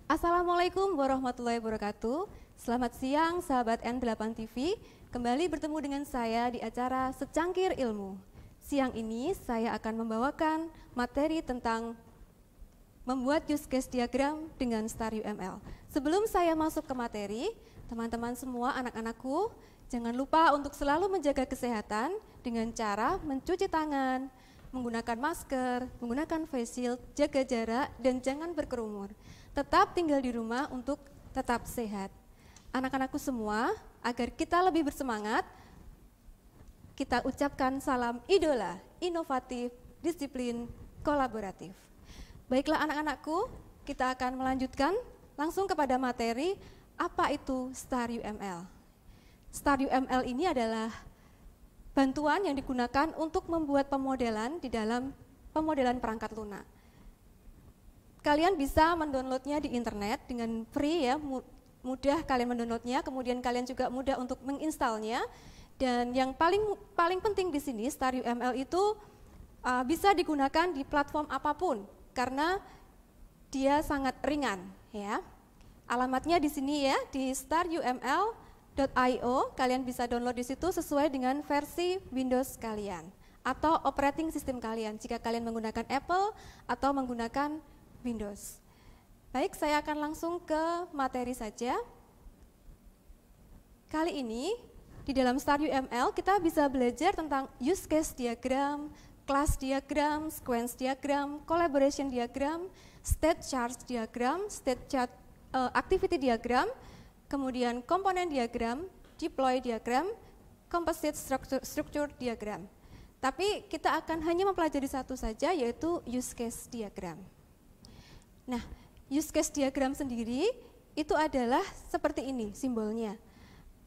Assalamualaikum warahmatullahi wabarakatuh. Selamat siang sahabat N8 TV. Kembali bertemu dengan saya di acara Secangkir Ilmu. Siang ini saya akan membawakan materi tentang membuat use case diagram dengan StarUML. Sebelum saya masuk ke materi, teman-teman semua, anak-anakku, jangan lupa untuk selalu menjaga kesehatan dengan cara mencuci tangan, menggunakan masker, menggunakan face shield, jaga jarak, dan jangan berkerumun. Tetap tinggal di rumah untuk tetap sehat. Anak-anakku semua, agar kita lebih bersemangat, kita ucapkan salam idola, inovatif, disiplin, kolaboratif. Baiklah anak-anakku, kita akan melanjutkan langsung kepada materi, apa itu StarUML. StarUML ini adalah bantuan yang digunakan untuk membuat pemodelan di dalam pemodelan perangkat lunak. Kalian bisa mendownloadnya di internet dengan free ya, mudah kalian mendownloadnya, kemudian kalian juga mudah untuk menginstalnya. Dan yang paling penting di sini, StarUML itu bisa digunakan di platform apapun karena dia sangat ringan ya. Alamatnya di sini ya, di staruml.io, kalian bisa download di situ sesuai dengan versi Windows kalian atau operating system kalian jika kalian menggunakan Apple atau menggunakan Windows. Baik, saya akan langsung ke materi saja. Kali ini di dalam StarUML kita bisa belajar tentang use case diagram, class diagram, sequence diagram, collaboration diagram, state chart diagram, activity diagram, kemudian komponen diagram, deploy diagram, composite structure diagram. Tapi kita akan hanya mempelajari satu saja, yaitu use case diagram. Nah, use case diagram sendiri itu adalah seperti ini simbolnya.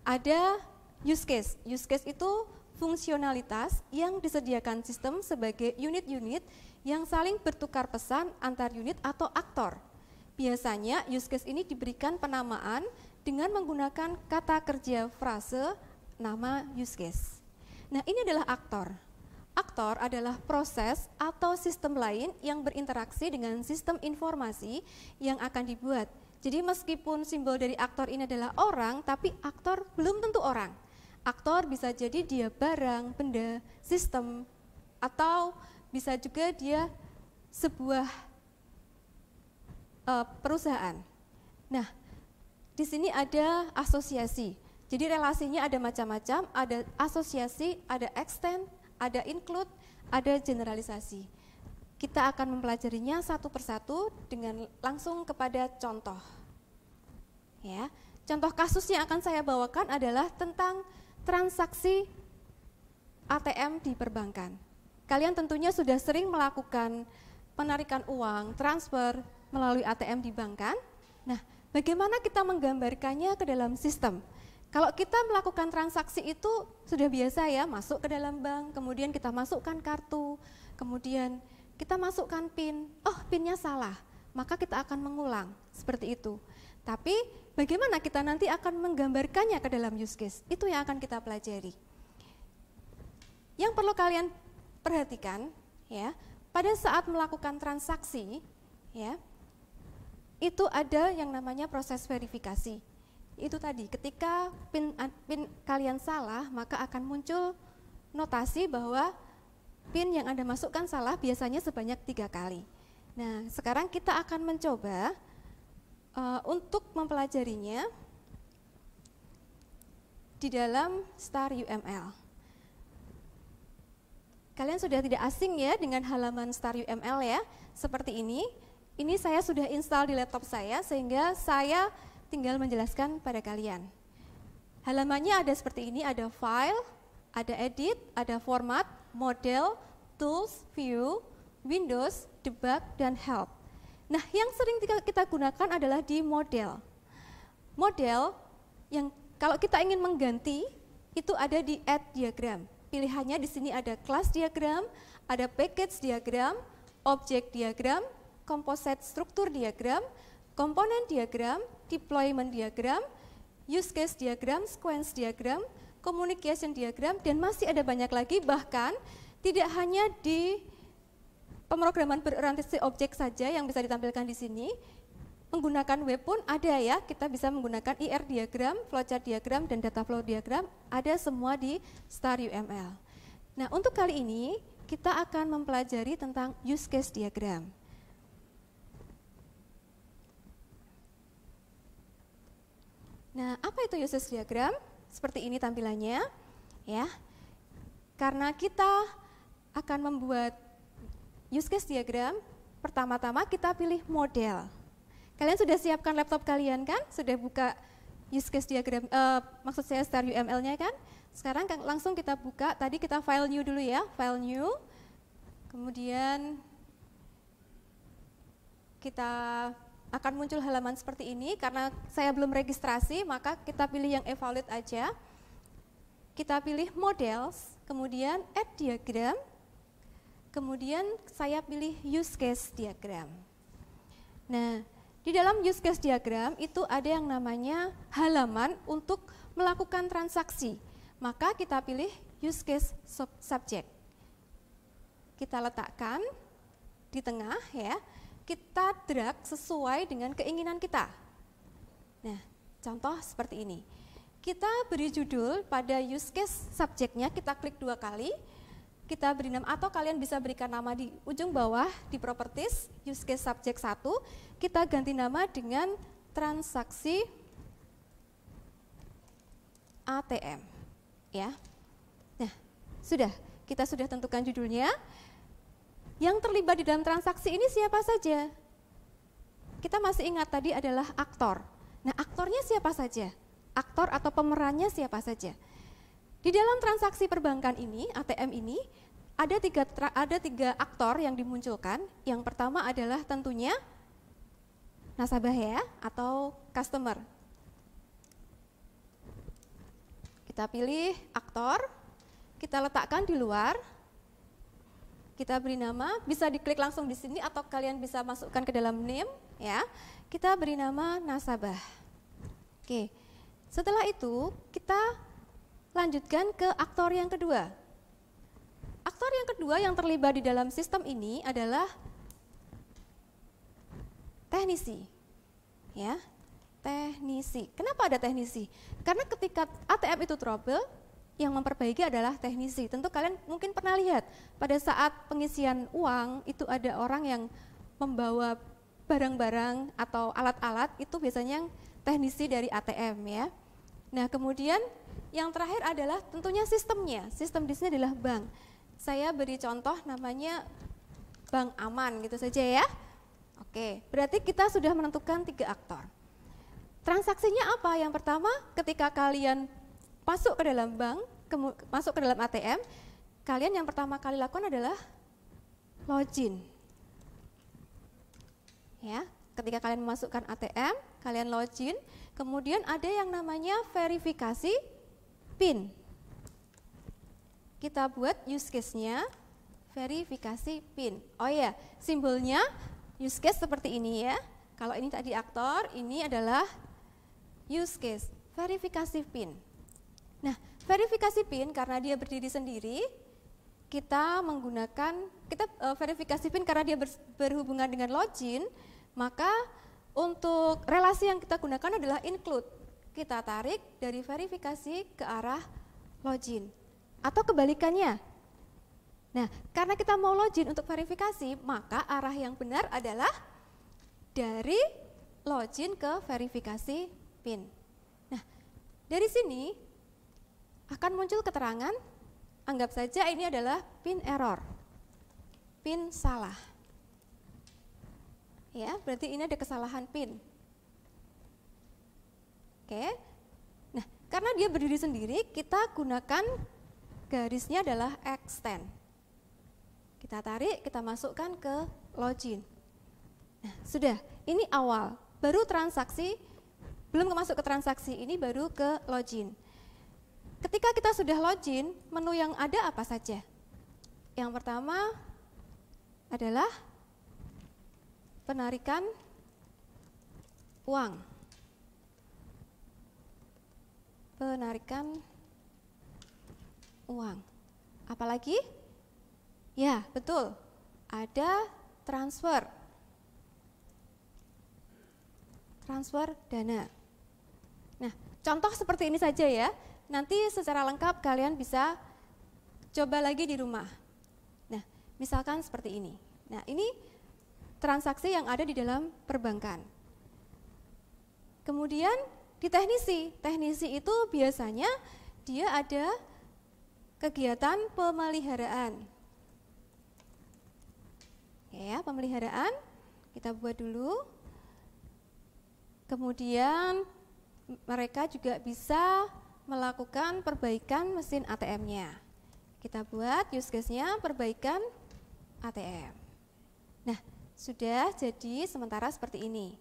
Ada use case itu fungsionalitas yang disediakan sistem sebagai unit-unit yang saling bertukar pesan antar unit atau aktor. Biasanya use case ini diberikan penamaan dengan menggunakan kata kerja frase nama use case. Nah, ini adalah aktor. Aktor adalah proses atau sistem lain yang berinteraksi dengan sistem informasi yang akan dibuat. Jadi meskipun simbol dari aktor ini adalah orang, tapi aktor belum tentu orang. Aktor bisa jadi dia barang, benda, sistem, atau bisa juga dia sebuah perusahaan. Nah, di sini ada asosiasi. Jadi relasinya ada macam-macam, ada asosiasi, ada extend, ada include, ada generalisasi. Kita akan mempelajarinya satu persatu dengan langsung kepada contoh. Ya, contoh kasus yang akan saya bawakan adalah tentang transaksi ATM di perbankan. Kalian tentunya sudah sering melakukan penarikan uang, transfer melalui ATM di bank kan? Nah, bagaimana kita menggambarkannya ke dalam sistem? Kalau kita melakukan transaksi itu sudah biasa ya, masuk ke dalam bank, kemudian kita masukkan kartu, kemudian kita masukkan PIN, oh PIN-nya salah, maka kita akan mengulang, seperti itu. Tapi bagaimana kita nanti akan menggambarkannya ke dalam use case, itu yang akan kita pelajari. Yang perlu kalian perhatikan, ya, pada saat melakukan transaksi, ya, itu ada yang namanya proses verifikasi. Itu tadi, ketika PIN kalian salah, maka akan muncul notasi bahwa PIN yang Anda masukkan salah biasanya sebanyak 3 kali. Nah, sekarang kita akan mencoba untuk mempelajarinya di dalam StarUML. Kalian sudah tidak asing ya dengan halaman StarUML ya, seperti ini. Ini saya sudah install di laptop saya, sehingga saya tinggal menjelaskan pada kalian. Halamannya ada seperti ini, ada file, ada edit, ada format, model, tools, view, Windows, debug, dan help. Nah, yang sering kita gunakan adalah di model. Model yang kalau kita ingin mengganti, itu ada di add diagram. Pilihannya di sini ada class diagram, ada package diagram, object diagram, composite struktur diagram, komponen diagram, deployment diagram, use case diagram, sequence diagram, communication diagram, dan masih ada banyak lagi. Bahkan tidak hanya di pemrograman berorientasi objek saja yang bisa ditampilkan di sini, menggunakan web pun ada ya, kita bisa menggunakan IR diagram, flowchart diagram, dan data flow diagram, ada semua di Star UML. Nah, untuk kali ini kita akan mempelajari tentang use case diagram. Nah, apa itu use case diagram? Seperti ini tampilannya, ya. Karena kita akan membuat use case diagram, pertama-tama kita pilih model. Kalian sudah siapkan laptop kalian kan? Sudah buka use case diagram, maksud saya Star UML-nya kan? Sekarang langsung kita buka, tadi kita file new dulu ya, file new. Kemudian kita akan muncul halaman seperti ini, karena saya belum registrasi, maka kita pilih yang evaluate aja. Kita pilih models, kemudian add diagram, kemudian saya pilih use case diagram. Nah, di dalam use case diagram itu ada yang namanya halaman untuk melakukan transaksi. Maka kita pilih use case subject. Kita letakkan di tengah ya. Kita drag sesuai dengan keinginan kita. Nah, contoh seperti ini. Kita beri judul pada use case subjeknya, kita klik 2 kali. Kita beri nama, atau kalian bisa berikan nama di ujung bawah di properties, use case subject 1, kita ganti nama dengan transaksi ATM. Ya. Nah, kita sudah tentukan judulnya. Yang terlibat di dalam transaksi ini siapa saja? Kita masih ingat tadi adalah aktor. Nah, aktornya siapa saja? Aktor atau pemerannya siapa saja? Di dalam transaksi perbankan ini, ATM ini, ada tiga aktor yang dimunculkan. Yang pertama adalah tentunya nasabah ya, atau customer. Kita pilih aktor, kita letakkan di luar, kita beri nama, bisa diklik langsung di sini atau kalian bisa masukkan ke dalam name ya. Kita beri nama nasabah. Oke, setelah itu kita lanjutkan ke aktor yang kedua. Aktor yang kedua yang terlibat di dalam sistem ini adalah teknisi. Ya, teknisi. Kenapa ada teknisi? Karena ketika ATM itu trouble, yang memperbaiki adalah teknisi. Tentu kalian mungkin pernah lihat pada saat pengisian uang itu ada orang yang membawa barang-barang atau alat-alat, itu biasanya teknisi dari ATM ya. Nah, kemudian yang terakhir adalah tentunya sistemnya. Sistem di sini adalah bank. Saya beri contoh namanya Bank Aman gitu saja ya. Oke, berarti kita sudah menentukan 3 aktor. Transaksinya apa? Yang pertama, ketika kalian masuk ke dalam bank, masuk ke dalam ATM, kalian yang pertama kali lakukan adalah login. Ya, ketika kalian memasukkan ATM, kalian login, kemudian ada yang namanya verifikasi PIN. Kita buat use case-nya, verifikasi PIN. Oh ya, simbolnya use case seperti ini ya. Kalau ini tadi aktor, ini adalah use case, verifikasi PIN. Nah, verifikasi PIN karena dia berdiri sendiri, kita verifikasi PIN karena dia berhubungan dengan login, maka untuk relasi yang kita gunakan adalah include. Kita tarik dari verifikasi ke arah login atau kebalikannya. Nah, karena kita mau login untuk verifikasi, maka arah yang benar adalah dari login ke verifikasi PIN. Nah, dari sini akan muncul keterangan, anggap saja ini adalah PIN error, PIN salah. Ya, berarti ini ada kesalahan PIN. Oke. Nah, karena dia berdiri sendiri, kita gunakan garisnya adalah extend. Kita tarik, kita masukkan ke login. Nah, sudah, ini awal, baru transaksi, belum masuk ke transaksi, ini baru ke login. Ketika kita sudah login, menu yang ada apa saja? Yang pertama adalah penarikan uang. Penarikan uang. Apalagi? Ya, betul. Ada transfer. Transfer dana. Nah, contoh seperti ini saja ya. Nanti secara lengkap kalian bisa coba lagi di rumah. Nah, misalkan seperti ini. Nah, ini transaksi yang ada di dalam perbankan. Kemudian di teknisi itu biasanya dia ada kegiatan pemeliharaan. Ya, pemeliharaan kita buat dulu. Kemudian mereka juga bisa melakukan perbaikan mesin ATM-nya. Kita buat use case-nya perbaikan ATM. Nah, sudah jadi sementara seperti ini.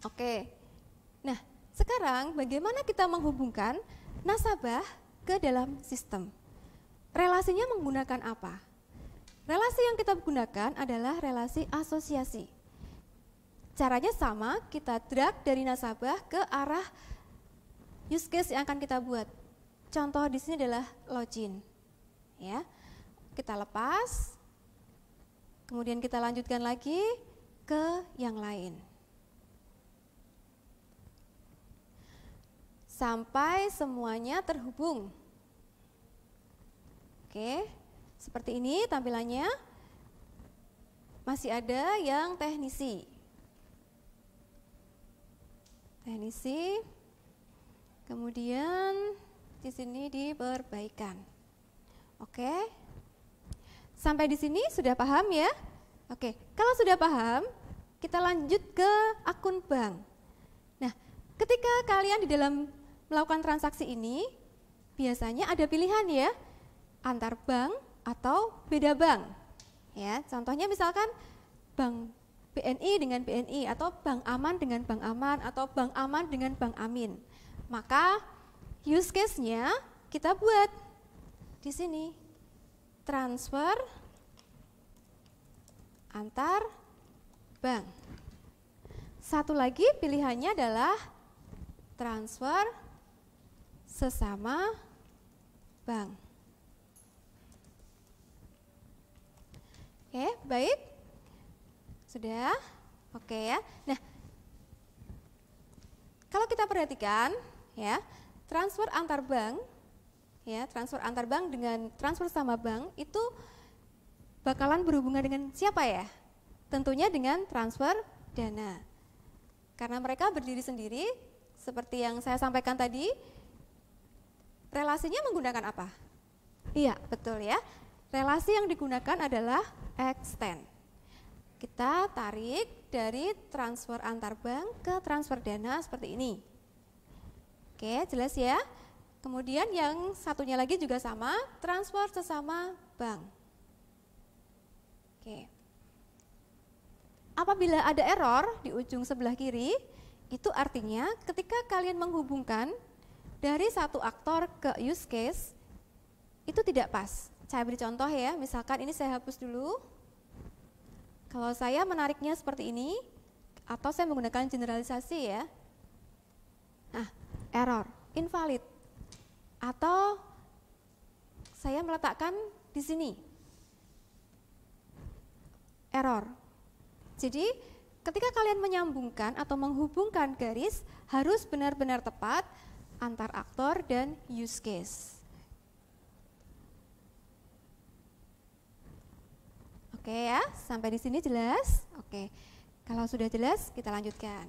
Oke. Nah, sekarang bagaimana kita menghubungkan nasabah ke dalam sistem? Relasinya menggunakan apa? Relasi yang kita gunakan adalah relasi asosiasi. Caranya sama, kita drag dari nasabah ke arah use case yang akan kita buat. Contoh di sini adalah login. Ya. Kita lepas, kemudian kita lanjutkan lagi ke yang lain. Sampai semuanya terhubung. Oke, seperti ini tampilannya. Masih ada yang teknisi. Teknisi, kemudian di sini di perbaikan. Oke, sampai di sini sudah paham ya? Oke, kalau sudah paham, kita lanjut ke akun bank. Nah, ketika kalian di dalam melakukan transaksi ini, biasanya ada pilihan ya, antar bank atau beda bank. Ya, contohnya misalkan bank BNI dengan BNI atau bank aman dengan bank aman atau bank aman dengan bank amin. Maka use case-nya kita buat di sini, transfer antar bank. Satu lagi pilihannya adalah transfer sesama bank. Oke, baik. Sudah? Oke ya. Nah, kalau kita perhatikan ya, transfer antar bank ya, transfer antar bank dengan transfer sama bank itu bakalan berhubungan dengan siapa ya? Tentunya dengan transfer dana. Karena mereka berdiri sendiri, seperti yang saya sampaikan tadi, relasinya menggunakan apa? Iya, betul ya. Relasi yang digunakan adalah extend. Kita tarik dari transfer antar bank ke transfer dana seperti ini. Oke, jelas ya. Kemudian yang satunya lagi juga sama, transfer sesama bank. Oke. Apabila ada error di ujung sebelah kiri, itu artinya ketika kalian menghubungkan dari satu aktor ke use case, itu tidak pas. Saya beri contoh ya, misalkan ini saya hapus dulu. Kalau saya menariknya seperti ini, atau saya menggunakan generalisasi ya. Nah, error, invalid. Atau saya meletakkan di sini. Error. Jadi, ketika kalian menyambungkan atau menghubungkan garis, harus benar-benar tepat antar aktor dan use case. Oke ya, sampai di sini jelas? Oke, kalau sudah jelas kita lanjutkan.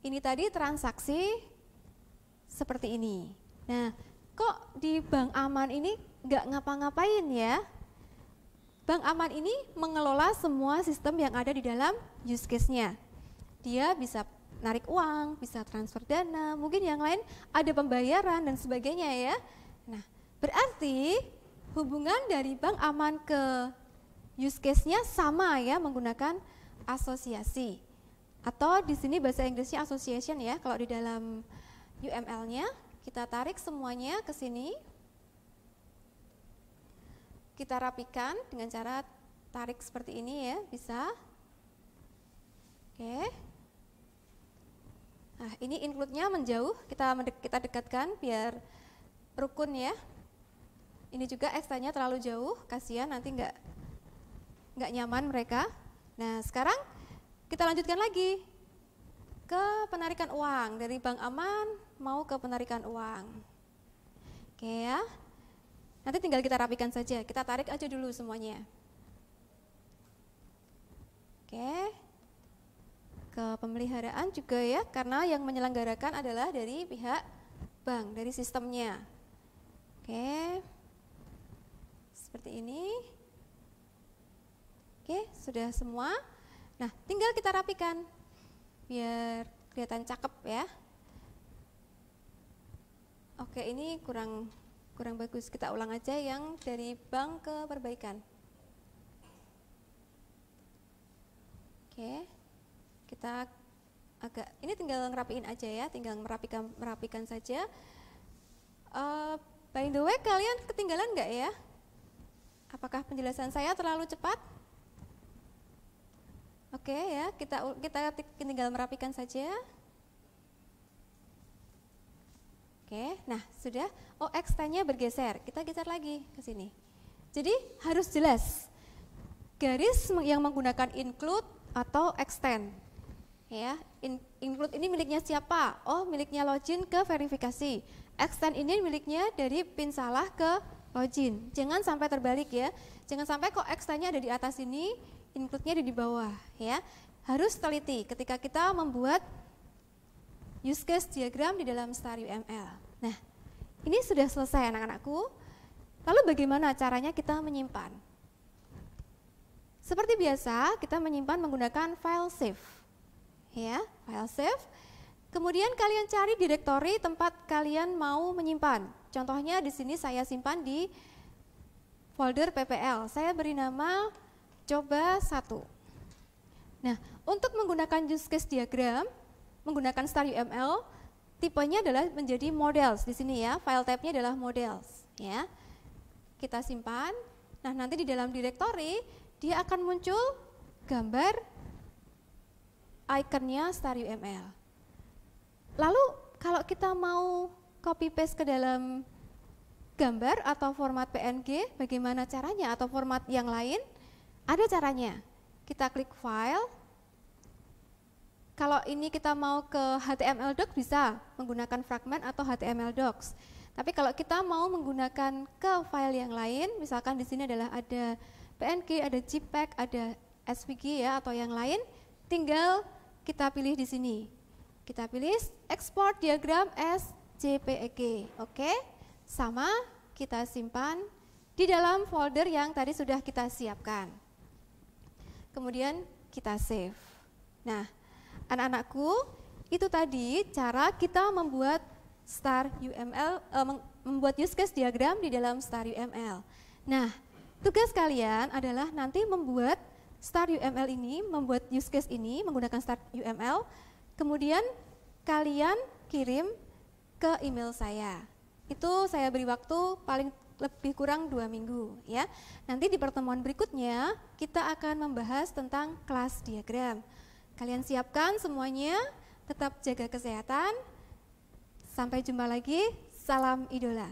Ini tadi transaksi seperti ini. Nah, kok di Bank Aman ini nggak ngapa-ngapain ya? Bank Aman ini mengelola semua sistem yang ada di dalam use case-nya. Dia bisa narik uang, bisa transfer dana, mungkin yang lain ada pembayaran dan sebagainya ya. Nah, berarti hubungan dari Bank Aman ke use case-nya sama ya, menggunakan asosiasi. Atau di sini bahasa Inggrisnya association ya, kalau di dalam UML-nya kita tarik semuanya ke sini. Kita rapikan dengan cara tarik seperti ini ya, bisa. Oke. Nah, ini include-nya menjauh, kita dekatkan biar rukun ya. Ini juga ekstranya terlalu jauh, kasihan nanti nggak nyaman mereka. Nah, sekarang kita lanjutkan lagi ke penarikan uang, dari Bank Aman mau ke penarikan uang. Oke ya. Nanti tinggal kita rapikan saja, kita tarik aja dulu semuanya. Oke. Ke pemeliharaan juga ya, karena yang menyelenggarakan adalah dari pihak bank, dari sistemnya. Oke. Seperti ini. Oke, sudah semua. Nah, tinggal kita rapikan biar kelihatan cakep ya. Oke, ini kurang bagus. Kita ulang aja yang dari bank ke perbaikan. Oke. Kita ini tinggal ngerapiin aja ya, tinggal merapikan saja. By the way, kalian ketinggalan nggak ya? Apakah penjelasan saya terlalu cepat? Oke ya, kita tinggal merapikan saja. Oke, nah sudah. Oh, X10-nya bergeser, kita geser lagi ke sini. Jadi harus jelas garis yang menggunakan include atau extend. Ya, include ini miliknya siapa? Oh, miliknya login ke verifikasi. Extend ini miliknya dari pin salah ke login. Jangan sampai terbalik ya. Jangan sampai kok extend-nya ada di atas ini, include-nya ada di bawah ya. Harus teliti ketika kita membuat use case diagram di dalam Star UML. Nah, ini sudah selesai anak-anakku. Lalu bagaimana caranya kita menyimpan? Seperti biasa, kita menyimpan menggunakan file save. Ya, file save. Kemudian kalian cari direktori tempat kalian mau menyimpan. Contohnya di sini saya simpan di folder PPL. Saya beri nama coba 1. Nah, untuk menggunakan use case diagram, menggunakan Star UML, tipenya adalah menjadi models di sini ya. File type-nya adalah models, ya. Kita simpan. Nah, nanti di dalam direktori dia akan muncul gambar ikonnya Star UML. Lalu kalau kita mau copy paste ke dalam gambar atau format PNG, bagaimana caranya? Atau format yang lain? Ada caranya. Kita klik file. Kalau ini kita mau ke HTML doc bisa menggunakan fragment atau HTML docs. Tapi kalau kita mau menggunakan ke file yang lain, misalkan di sini adalah ada PNG, ada JPEG, ada SVG ya atau yang lain, tinggal kita pilih di sini. Kita pilih export diagram as JPEG. Oke, sama kita simpan di dalam folder yang tadi sudah kita siapkan. Kemudian kita save. Nah, anak-anakku, itu tadi cara kita membuat Star UML, membuat use case diagram di dalam Star UML. Nah, tugas kalian adalah nanti membuat Star UML ini, membuat use case ini menggunakan Star UML, kemudian kalian kirim ke email saya. Itu saya beri waktu paling lebih kurang 2 minggu ya. Nanti di pertemuan berikutnya kita akan membahas tentang kelas diagram. Kalian siapkan semuanya, tetap jaga kesehatan. Sampai jumpa lagi, salam idola.